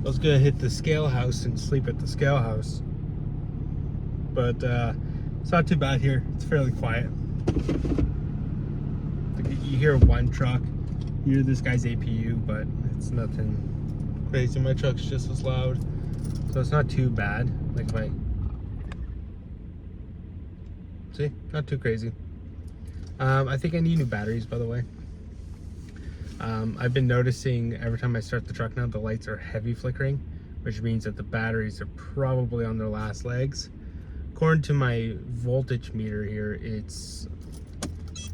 was going to hit the scale house and sleep at the scale house, but it's not too bad here. It's fairly quiet. You hear one truck, you hear this guy's APU, but it's nothing crazy. My truck's just as loud, so it's not too bad. Like if I see, not too crazy. I think I need new batteries, by the way. I've been noticing every time I start the truck now, the lights are heavy flickering, which means that the batteries are probably on their last legs. According to my voltage meter here, it's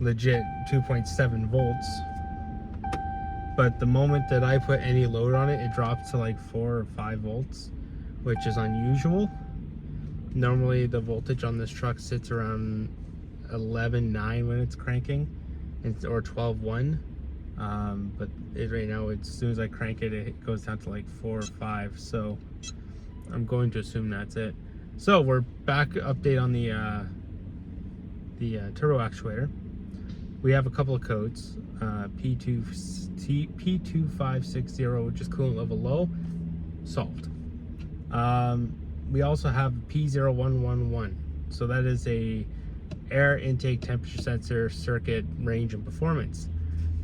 legit 2.7 volts. But the moment that I put any load on it, it drops to like 4 or 5 volts, which is unusual. Normally the voltage on this truck sits around 11.9 when it's cranking, or 12.1. But right now, as soon as I crank it, it goes down to like 4 or 5. So I'm going to assume that's it. So we're back. Update on the turbo actuator. We have a couple of codes. P2560, which is coolant level low, solved. We also have P0111. So that is a air intake temperature sensor circuit range and performance.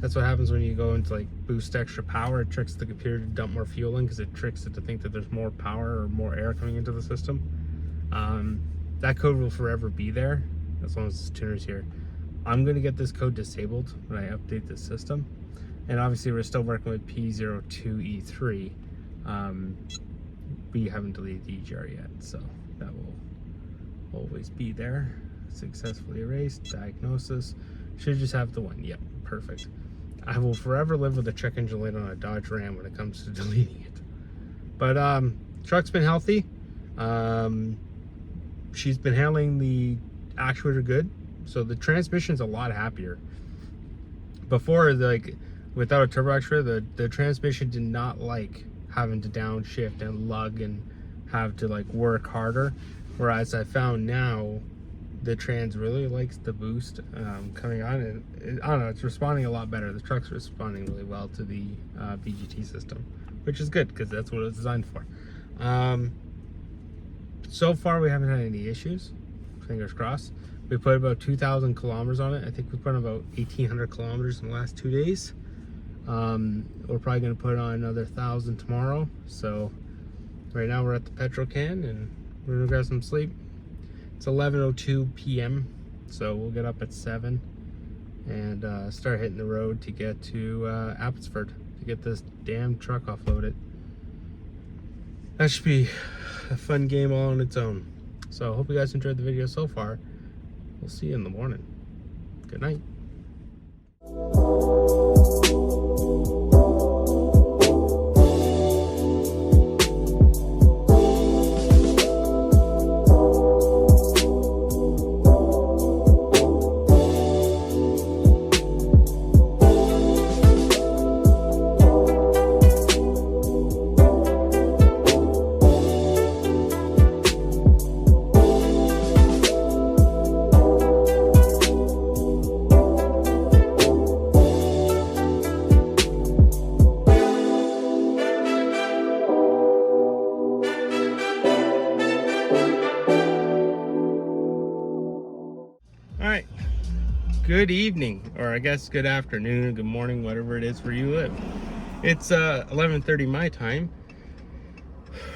That's what happens when you go into like boost extra power. It tricks the computer to dump more fuel in because it tricks it to think that there's more power or more air coming into the system. That code will forever be there as long as the tuner's here. I'm going to get this code disabled when I update the system. And obviously we're still working with P02E3. We haven't deleted the EGR yet, so that will always be there. Successfully erased. Diagnosis. Should just have the one. Yep, perfect. I will forever live with a check engine light on a Dodge Ram when it comes to deleting it. But truck's been healthy. She's been handling the actuator good, so the transmission's a lot happier. Before, like without a turbo actuator, the transmission did not like having to downshift and lug and have to like work harder. Whereas I found now the trans really likes the boost coming on, and I don't know, it's responding a lot better. The truck's responding really well to the BGT system, which is good because that's what it's designed for. So far we haven't had any issues, fingers crossed. We put about 2,000 kilometers on it. I think we put on about 1,800 kilometers in the last 2 days. We're probably going to put on another 1,000 tomorrow. So right now we're at the Petro Can and we're going to grab some sleep. It's 11:02 p.m. so we'll get up at 7 and start hitting the road to get to Abbotsford to get this damn truck offloaded. That should be a fun game all on its own. So I hope you guys enjoyed the video so far. We'll see you in the morning. Good night. Alright, good evening, or I guess good afternoon, good morning, whatever it is where you live. It's 11:30 my time.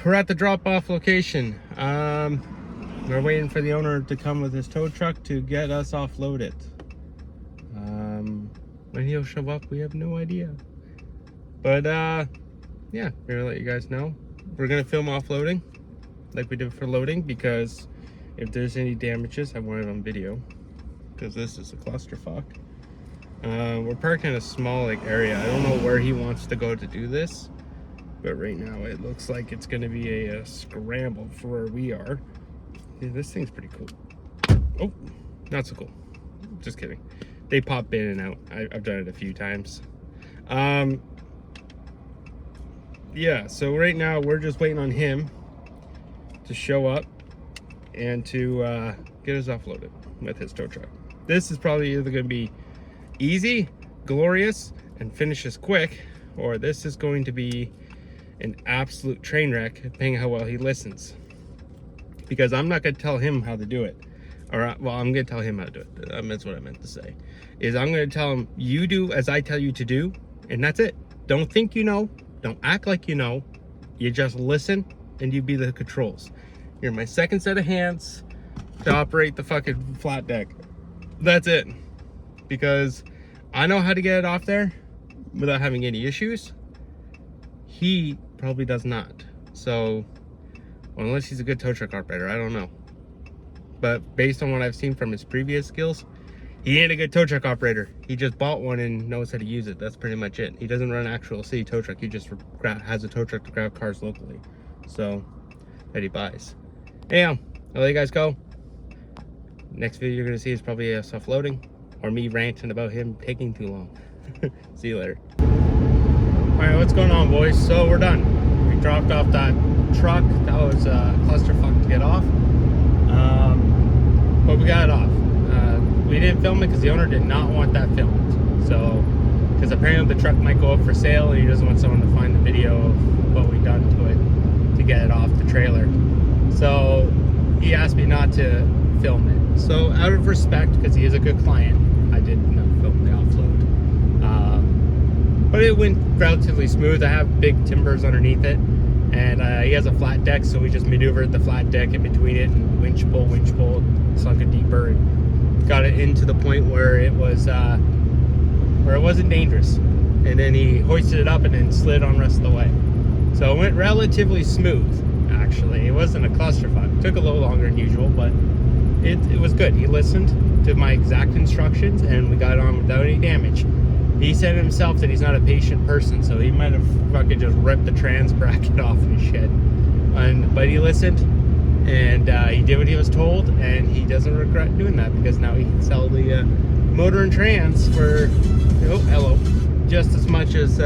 We're at the drop-off location. We're waiting for the owner to come with his tow truck to get us offloaded. When he'll show up, we have no idea. But yeah, we're gonna let you guys know. We're gonna film offloading like we did for loading, because if there's any damages, I want it on video. because this is a clusterfuck. We're parked in a small like area. I don't know where he wants to go to do this, but right now it looks like it's going to be a scramble for where we are. Yeah, this thing's pretty cool. Oh, not so cool. Just kidding. They pop in and out. I've done it a few times. Yeah, so right now we're just waiting on him to show up and to get us offloaded with his tow truck. This is probably either going to be easy, glorious, and finishes quick, or this is going to be an absolute train wreck, depending how well he listens. Because I'm not going to tell him how to do it. Or, well, I'm going to tell him how to do it. That's what I meant to say. Is I'm going to tell him, you do as I tell you to do, and that's it. Don't think you know. Don't act like you know. You just listen, and you be the controls. You're my second set of hands to operate the fucking flat deck. That's it. Because I know how to get it off there without having any issues. He probably does not. So, well, unless he's a good tow truck operator, I don't know. But based on what I've seen from his previous skills, he ain't a good tow truck operator. He just bought one and knows how to use it. That's pretty much it. He doesn't run an actual city tow truck. He just has a tow truck to grab cars locally. So, that he buys. Anyhow, I'll let you guys go. Next video you're going to see is probably us offloading or me ranting about him taking too long. See you later. Alright, what's going on, boys? So, we're done. We dropped off that truck. That was a clusterfuck to get off. But we got it off. We didn't film it because the owner did not want that filmed. So, because apparently the truck might go up for sale and he doesn't want someone to find the video of what we done to it to get it off the trailer. So, he asked me not to film it. So, out of respect, because he is a good client, I did not film the offload. But it went relatively smooth. I have big timbers underneath it. And he has a flat deck, so we just maneuvered the flat deck in between it and winch pull, sunk it deeper, and got it into the point where it was where it wasn't dangerous. And then he hoisted it up and then slid on the rest of the way. So it went relatively smooth, actually. It wasn't a clusterfuck. It took a little longer than usual, but it was good. He listened to my exact instructions, and we got it on without any damage. He said himself that he's not a patient person, so he might have fucking just ripped the trans bracket off his shit. But he listened, and he did what he was told, and he doesn't regret doing that because now he can sell the motor and trans for, oh, hello, just as much as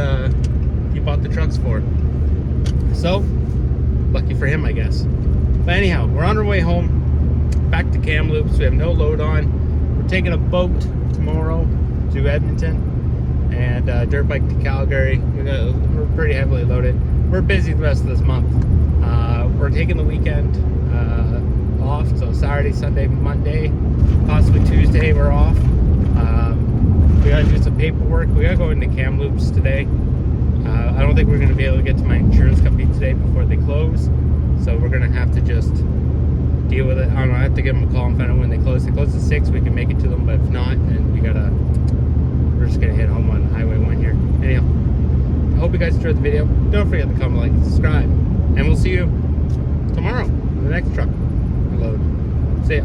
he bought the trucks for. So, lucky for him, I guess. But anyhow, we're on our way home, back to Kamloops. We have no load on. We're taking a boat tomorrow to Edmonton. And dirt bike to Calgary. We're pretty heavily loaded. We're busy the rest of this month. We're taking the weekend off, so Saturday, Sunday, Monday, possibly Tuesday we're off. We gotta do some paperwork. We gotta go into Kamloops today. I don't think we're gonna be able to get to my insurance company today before they close, so we're gonna have to just deal with it. I don't know, I have to give them a call and find out when they close. They close at 6, we can make it to them, but if not, then we're just gonna hit home on Highway 1 here. Anyhow, I hope you guys enjoyed the video. Don't forget to comment, like, and subscribe. And we'll see you tomorrow on the next truck load. See ya.